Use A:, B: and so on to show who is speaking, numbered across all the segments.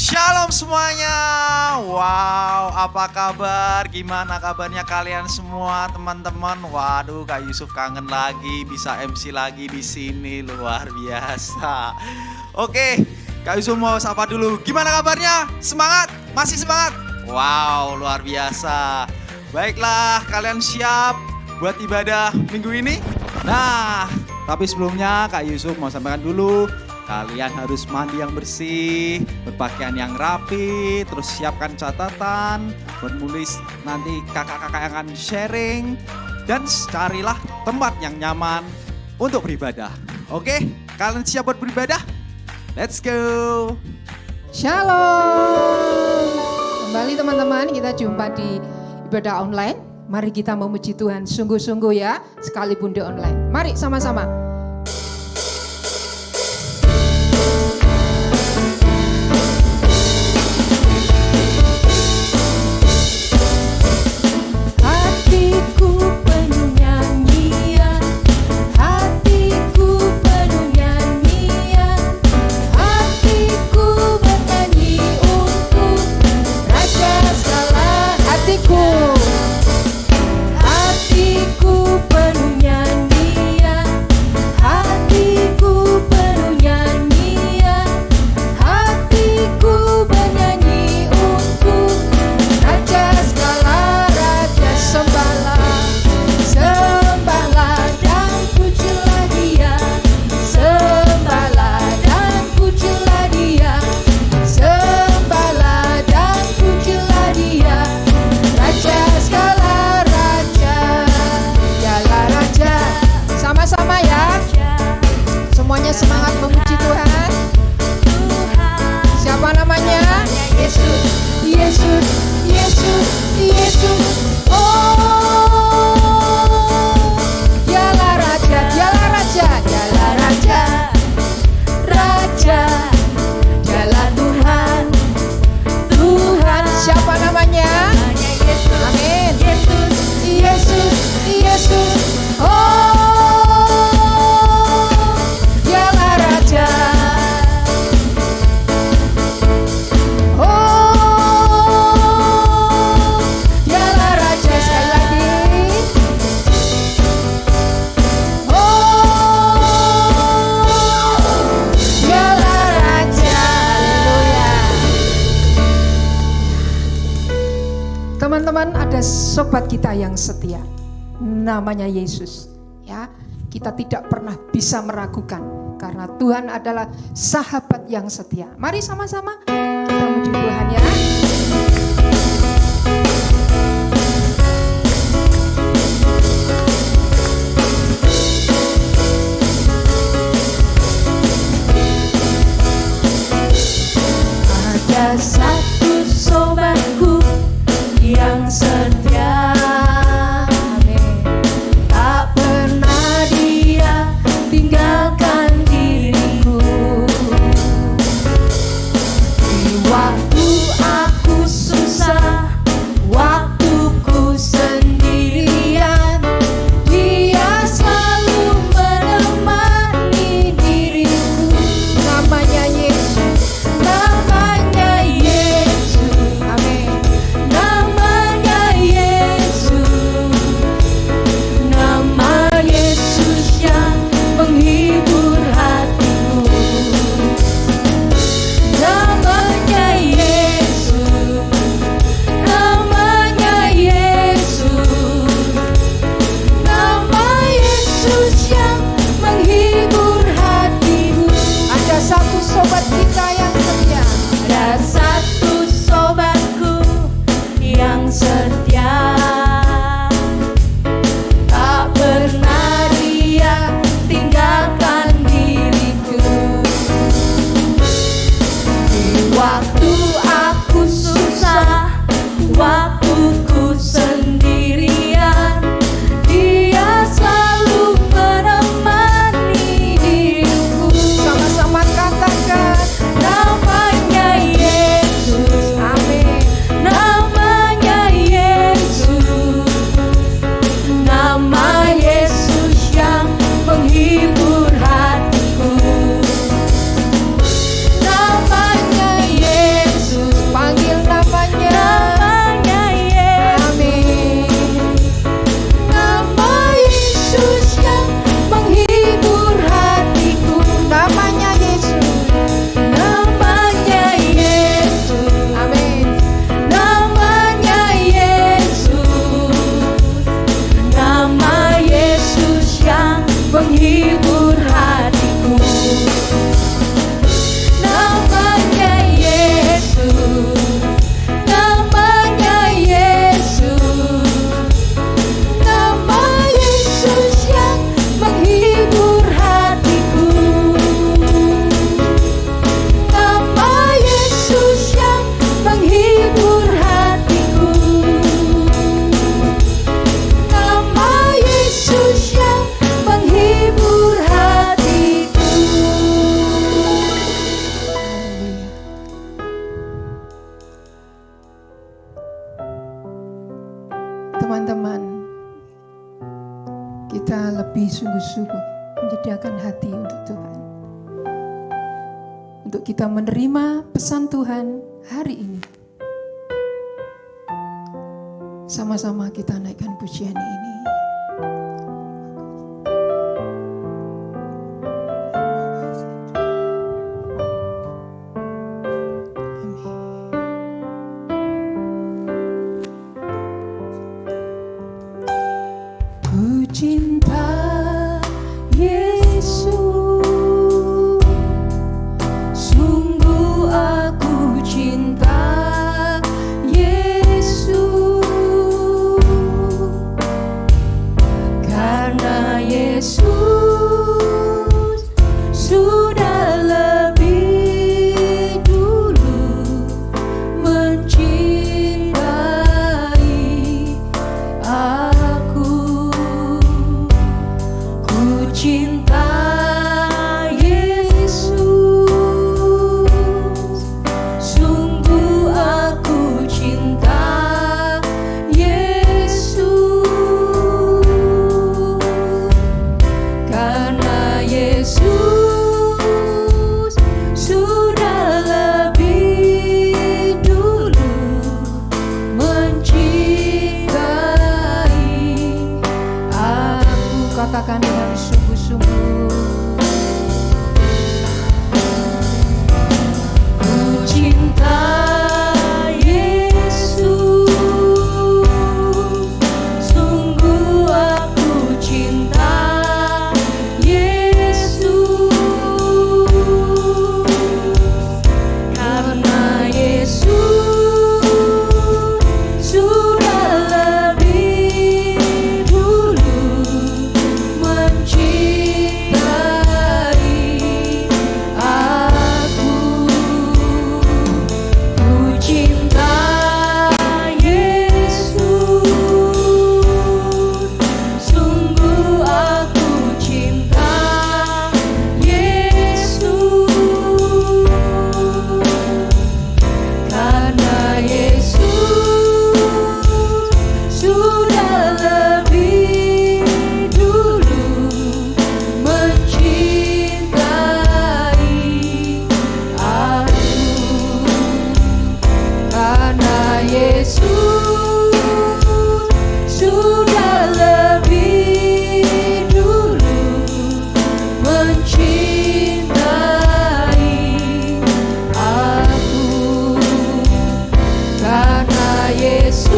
A: Shalom semuanya. Wow, apa kabar? Gimana kabarnya kalian semua, teman-teman? Waduh, Kak Yusuf kangen lagi bisa MC lagi di sini, luar biasa. Oke, Kak Yusuf mau sapa dulu. Gimana kabarnya? Semangat? Masih semangat? Wow, luar biasa. Baiklah, kalian siap buat ibadah minggu ini? Nah, tapi sebelumnya Kak Yusuf mau sampaikan dulu. Kalian harus mandi yang bersih, berpakaian yang rapi, terus siapkan catatan, buat nulis nanti kakak-kakak yang akan sharing. Dan carilah tempat yang nyaman untuk beribadah. Oke, kalian siap buat beribadah? Let's go!
B: Shalom. Kembali teman-teman, kita jumpa di ibadah online. Mari kita memuji Tuhan sungguh-sungguh ya, sekalipun di online. Mari sama-sama. Semangat memuji Tuhan. Siapa namanya? Yesus, Yesus, Yesus, Yesus. Oh, dialah Raja, dialah Raja, dialah Raja, Raja, dialah Tuhan, Tuhan. Siapa namanya? Amin. Yesus, Yesus, Yesus. Oh. Teman-teman, ada sobat kita yang setia, namanya Yesus. Ya, kita tidak pernah bisa meragukan karena Tuhan adalah sahabat yang setia. Mari sama-sama kita puji Tuhan ya. Ada satu sobatku yang setia, tak pernah dia tinggalkan diriku. Di waktu aku susah, waktuku sendirian, dia selalu menemani diriku. Namanya Yesus, namanya Yesus. kita lebih sungguh-sungguh menyediakan hati untuk Tuhan. Untuk kita menerima pesan Tuhan hari ini. Sama-sama kita naikkan pujian ini. Ku cinta Yesus, sungguh aku cinta Yesus, karena Yesus sudah lebih dulu mencintai aku. Ku cinta Yesus, sungguh aku cinta Yesus, karena Yesus sudah lebih dulu mencintai aku. Katakan dengan sungguh-sungguh. Ku cinta Yesus, sungguh aku cinta Yesus, karena Yesus sudah lebih dulu mencintai aku. Ku cinta Yesus, sungguh aku cinta Yesus, karena Yesus sudah lebih dulu mencintai aku, karena Yesus sudah lebih dulu mencintai aku, karena Yesus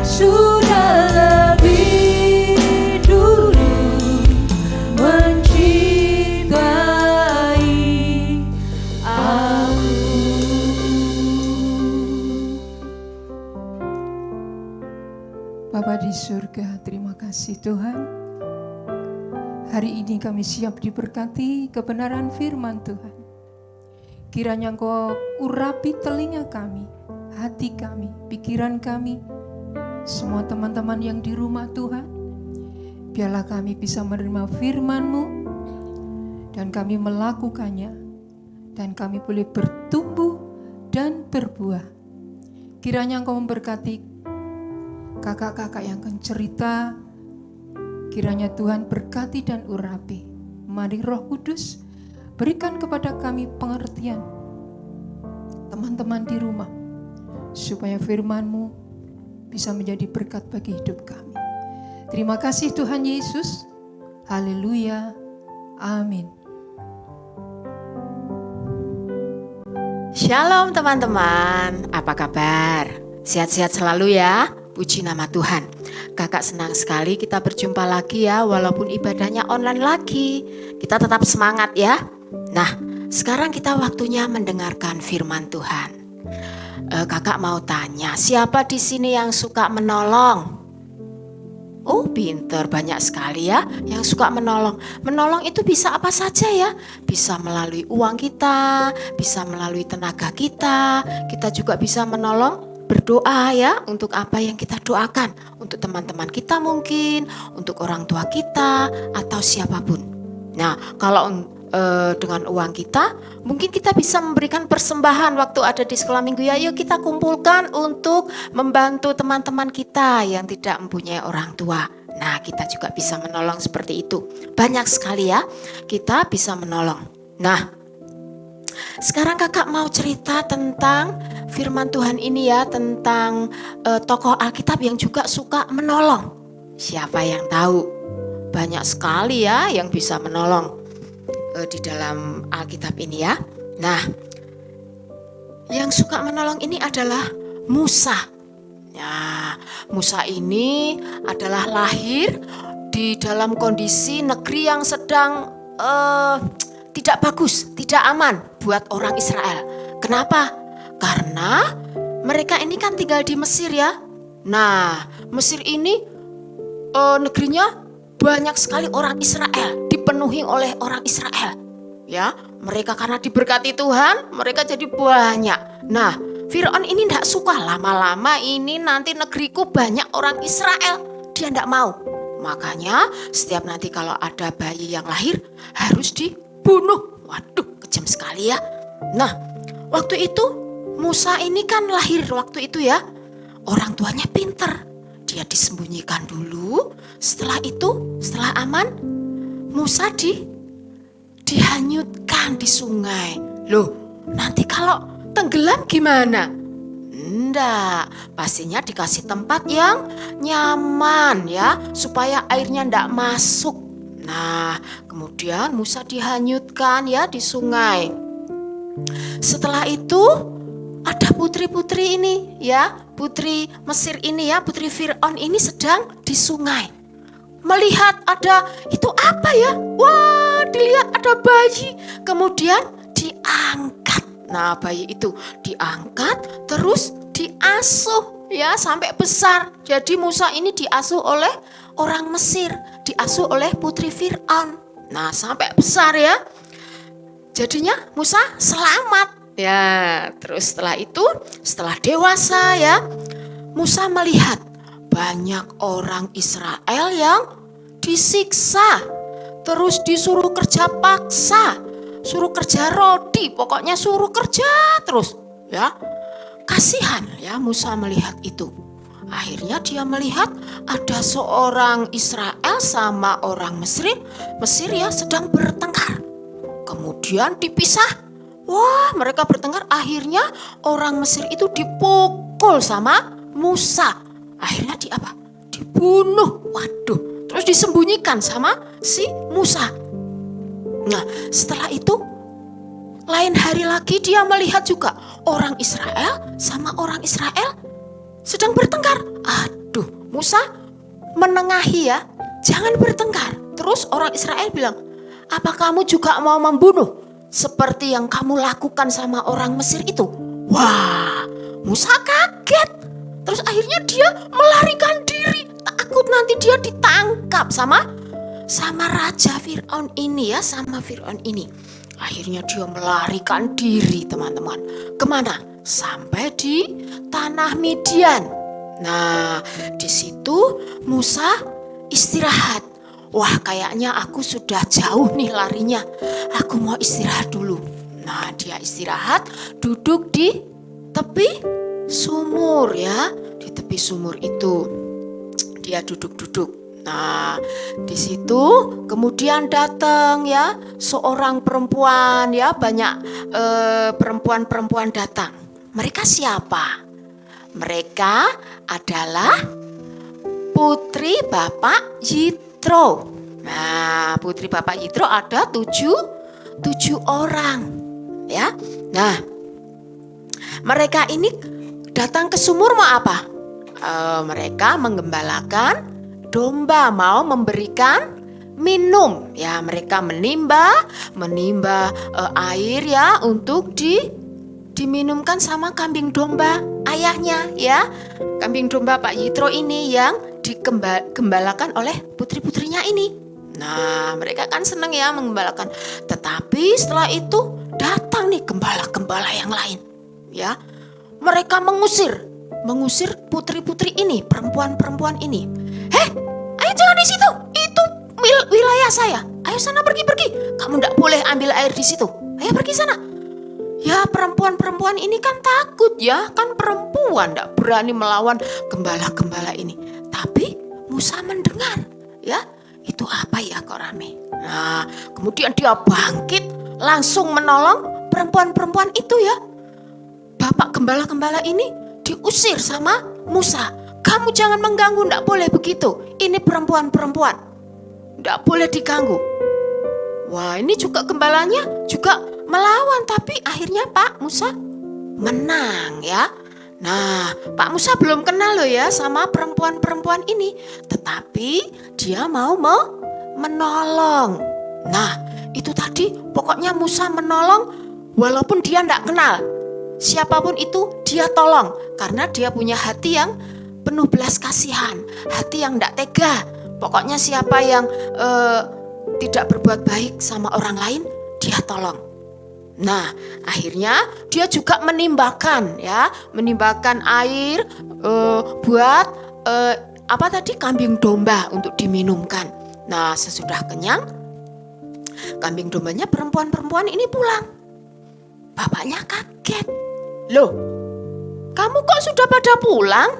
B: sudah lebih dulu mencintai aku. Bapa di surga, terima kasih Tuhan. Hari ini kami siap diberkati kebenaran firman Tuhan. Kiranya Engkau urapi telinga kami, hati kami, pikiran kami, semua teman-teman yang di rumah Tuhan. Biarlah kami bisa menerima firman-Mu dan kami melakukannya, dan kami boleh bertumbuh dan berbuah. Kiranya Engkau memberkati kakak-kakak yang akan cerita. Kiranya Tuhan berkati dan urapi. Mari Roh Kudus berikan kepada kami pengertian, teman-teman di rumah, supaya firman-Mu bisa menjadi berkat bagi hidup kami. Terima kasih Tuhan Yesus. Haleluya. Amin.
C: Shalom teman-teman, apa kabar? Sehat-sehat selalu ya, puji nama Tuhan. Kakak senang sekali kita berjumpa lagi ya, walaupun ibadahnya online lagi. Kita tetap semangat ya. Nah, sekarang kita waktunya mendengarkan firman Tuhan. Kakak mau tanya, siapa di sini yang suka menolong? Oh, pinter, banyak sekali ya yang suka menolong. Menolong itu bisa apa saja ya. Bisa melalui uang kita, bisa melalui tenaga kita. Kita juga bisa menolong berdoa ya, untuk apa yang kita doakan. Untuk teman-teman kita mungkin, untuk orang tua kita, atau siapapun. Nah, kalau dengan uang kita, mungkin kita bisa memberikan persembahan waktu ada di sekolah minggu ya. Yuk kita kumpulkan untuk membantu teman-teman kita yang tidak mempunyai orang tua. Nah, kita juga bisa menolong seperti itu. Banyak sekali ya, kita bisa menolong. Nah, sekarang kakak mau cerita tentang firman Tuhan ini ya, tentang tokoh Alkitab yang juga suka menolong. Siapa yang tahu? Banyak sekali ya yang bisa menolong di dalam Alkitab ini ya. Nah, yang suka menolong ini adalah Musa. Ya, Musa ini adalah lahir di dalam kondisi negeri yang sedang tidak bagus, tidak aman buat orang Israel. Kenapa? Karena mereka ini kan tinggal di Mesir ya. Nah, Mesir ini negerinya banyak sekali orang Israel, dipenuhi oleh orang Israel. Ya, mereka karena diberkati Tuhan, mereka jadi banyak. Nah, Firaun ini tidak suka, lama-lama ini nanti negeriku banyak orang Israel. Dia tidak mau. Makanya setiap nanti kalau ada bayi yang lahir harus dibunuh. Waduh, kejam sekali ya. Nah, waktu itu Musa ini kan lahir waktu itu ya. Orang tuanya pinter. Dia disembunyikan dulu. Setelah itu, setelah aman, Musa dihanyutkan di sungai. Loh, nanti kalau tenggelam gimana? Enggak, pastinya dikasih tempat yang nyaman ya, supaya airnya enggak masuk. Nah, kemudian Musa dihanyutkan ya di sungai. Setelah itu ada putri-putri ini ya, putri Mesir ini ya, putri Firaun ini sedang di sungai. Melihat ada itu apa ya? Wah, dilihat ada bayi. Kemudian diangkat. Nah, bayi itu diangkat terus diasuh ya sampai besar. Jadi Musa ini diasuh oleh orang Mesir, diasuh oleh putri Firaun. Nah, sampai besar ya. Jadinya Musa selamat. Ya, terus setelah itu, setelah dewasa ya, Musa melihat banyak orang Israel yang disiksa, terus disuruh kerja paksa, suruh kerja rodi, pokoknya suruh kerja terus ya. Kasihan ya Musa melihat itu. Akhirnya dia melihat ada seorang Israel sama orang Mesir ya sedang bertengkar. Kemudian dipisah. Wah, mereka bertengkar, akhirnya orang Mesir itu dipukul sama Musa. Akhirnya dibunuh. Waduh, terus disembunyikan sama si Musa. Nah, setelah itu lain hari lagi dia melihat juga orang Israel sama orang Israel sedang bertengkar. Aduh, Musa menengahi ya, jangan bertengkar. Terus orang Israel bilang, apa kamu juga mau membunuh seperti yang kamu lakukan sama orang Mesir itu? Wah, Musa kaget. Terus akhirnya dia melarikan diri. Takut nanti dia ditangkap sama Raja Firaun ini ya, sama Firaun ini. Akhirnya dia melarikan diri teman-teman. Kemana? Sampai di tanah Midian. Nah, di situ Musa istirahat. Wah, kayaknya aku sudah jauh nih larinya. Aku mau istirahat dulu. Nah, dia istirahat, duduk di tepi sumur ya. Di tepi sumur itu dia duduk-duduk. Nah, di situ kemudian datang ya seorang perempuan ya, banyak perempuan-perempuan datang. Mereka siapa? Mereka adalah putri Bapak Yitro. Nah, putri Bapak Yitro ada tujuh orang ya. Nah, mereka ini datang ke sumur mau apa? Mereka menggembalakan domba, mau memberikan minum ya. Mereka menimba air ya untuk diminumkan sama kambing domba ayahnya ya. Kambing domba Pak Yitro ini yang digembalakan oleh putri-putrinya ini. Nah, mereka kan senang ya menggembalakan. Tetapi setelah itu datang nih gembala-gembala yang lain ya. Mereka mengusir putri-putri ini, perempuan-perempuan ini. Ayo jangan di situ. Itu wilayah saya. Ayo sana pergi. Kamu tidak boleh ambil air di situ. Ayo pergi sana. Ya, perempuan-perempuan ini kan takut ya, kan perempuan tidak berani melawan gembala-gembala ini. Tapi Musa mendengar ya. Itu apa ya kok rame? Nah, kemudian dia bangkit langsung menolong perempuan-perempuan itu ya. Bapak gembala-gembala ini diusir sama Musa. Kamu jangan mengganggu, enggak boleh begitu. Ini perempuan-perempuan, enggak boleh diganggu. Wah, ini juga gembalanya juga melawan, tapi akhirnya Pak Musa menang ya. Nah, Pak Musa belum kenal loh ya sama perempuan-perempuan ini, tetapi dia mau menolong. Nah, itu tadi pokoknya Musa menolong walaupun dia enggak kenal. Siapapun itu dia tolong karena dia punya hati yang penuh belas kasihan, hati yang enggak tega. Pokoknya siapa yang tidak berbuat baik sama orang lain, dia tolong. Nah, akhirnya dia juga menimbakan air buat kambing domba untuk diminumkan. Nah, sesudah kenyang, kambing dombanya perempuan-perempuan ini pulang. Bapaknya kaget. Loh, kamu kok sudah pada pulang?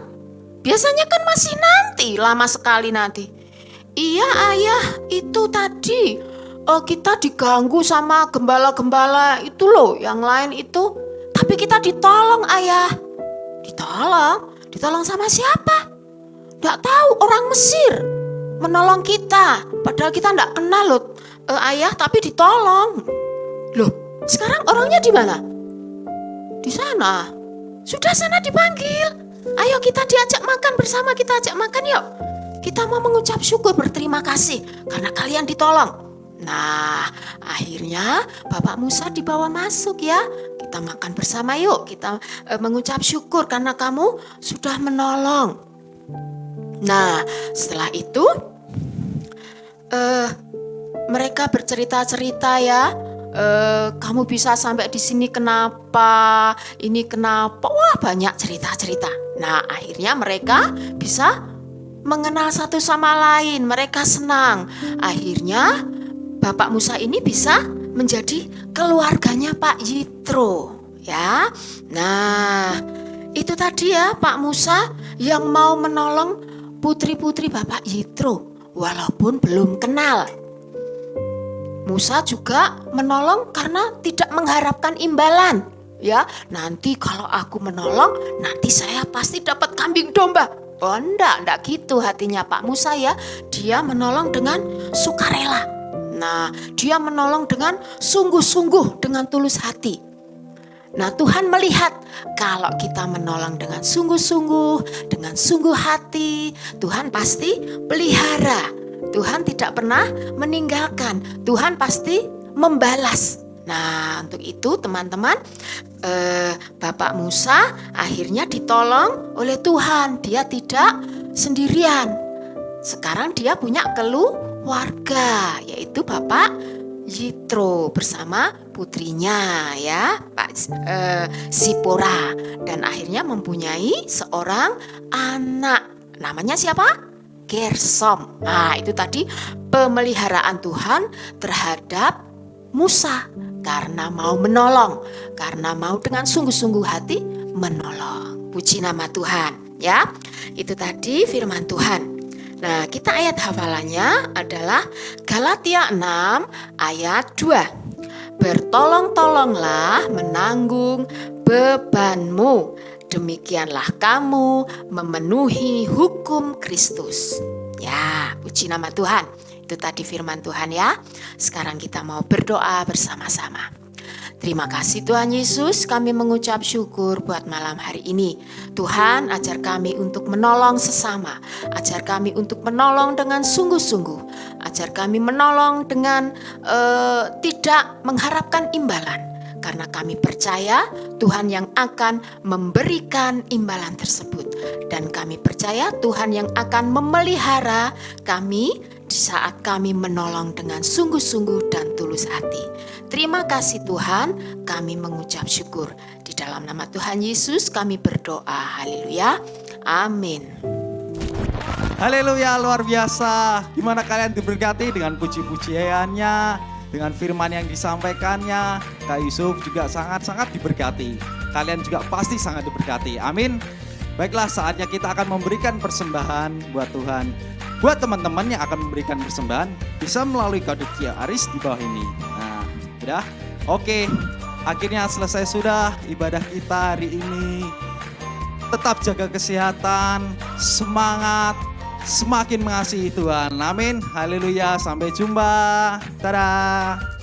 C: Biasanya kan masih nanti, lama sekali nanti. Iya ayah, itu tadi kita diganggu sama gembala-gembala itu loh, yang lain itu. Tapi kita ditolong ayah. Ditolong sama siapa? Nggak tahu, orang Mesir menolong kita. Padahal kita nggak kenal loh ayah, tapi ditolong. Loh, sekarang orangnya di mana? Di sana. Sudah sana dipanggil. Ayo kita diajak makan bersama, kita ajak makan yuk. Kita mau mengucap syukur berterima kasih karena kalian ditolong. Nah, akhirnya Bapak Musa dibawa masuk ya. Kita makan bersama yuk. Kita mengucap syukur karena kamu sudah menolong. Nah, setelah itu mereka bercerita-cerita ya. Kamu bisa sampai di sini kenapa? Ini kenapa? Wah, banyak cerita-cerita. Nah, akhirnya mereka bisa mengenal satu sama lain. Mereka senang. Akhirnya Bapak Musa ini bisa menjadi keluarganya Pak Yitro, ya. Nah, itu tadi ya Pak Musa yang mau menolong putri-putri Bapak Yitro walaupun belum kenal. Musa juga menolong karena tidak mengharapkan imbalan. Ya, nanti kalau aku menolong, nanti saya pasti dapat kambing domba. Oh, enggak gitu hatinya Pak Musa ya. Dia menolong dengan sukarela. Nah, dia menolong dengan sungguh-sungguh, dengan tulus hati. Nah, Tuhan melihat kalau kita menolong dengan sungguh-sungguh, dengan sungguh hati, Tuhan pasti pelihara. Tuhan tidak pernah meninggalkan. Tuhan pasti membalas. Nah, untuk itu teman-teman, Bapak Musa akhirnya ditolong oleh Tuhan. Dia tidak sendirian. Sekarang dia punya keluarga, yaitu Bapak Yitro bersama putrinya ya, Pak Sipora, dan akhirnya mempunyai seorang anak. Namanya siapa? Gersom. Nah, itu tadi pemeliharaan Tuhan terhadap Musa karena mau menolong, karena mau dengan sungguh-sungguh hati menolong. Puji nama Tuhan ya. Itu tadi firman Tuhan. Nah, kita ayat hafalannya adalah Galatia 6 ayat 2. Bertolong-tolonglah menanggung bebanmu, demikianlah kamu memenuhi hukum Kristus. Ya, puji nama Tuhan. Itu tadi firman Tuhan ya. Sekarang kita mau berdoa bersama-sama. Terima kasih Tuhan Yesus, kami mengucap syukur buat malam hari ini. Tuhan, ajar kami untuk menolong sesama. Ajar kami untuk menolong dengan sungguh-sungguh. Ajar kami menolong dengan tidak mengharapkan imbalan. Karena kami percaya Tuhan yang akan memberikan imbalan tersebut. Dan kami percaya Tuhan yang akan memelihara kami di saat kami menolong dengan sungguh-sungguh dan tulus hati. Terima kasih Tuhan, kami mengucap syukur. Di dalam nama Tuhan Yesus kami berdoa. Haleluya. Amin.
A: Haleluya, luar biasa. Gimana kalian diberkati dengan puji-pujiannya, dengan firman yang disampaikannya. Kak Yusuf juga sangat-sangat diberkati. Kalian juga pasti sangat diberkati. Amin. Baiklah, saatnya kita akan memberikan persembahan buat Tuhan. Buat teman-teman yang akan memberikan persembahan, bisa melalui kode QRIS di bawah ini. Nah, udah? Oke, akhirnya selesai sudah ibadah kita hari ini. Tetap jaga kesehatan, semangat, semakin mengasihi Tuhan. Amin, haleluya, sampai jumpa. Dadah.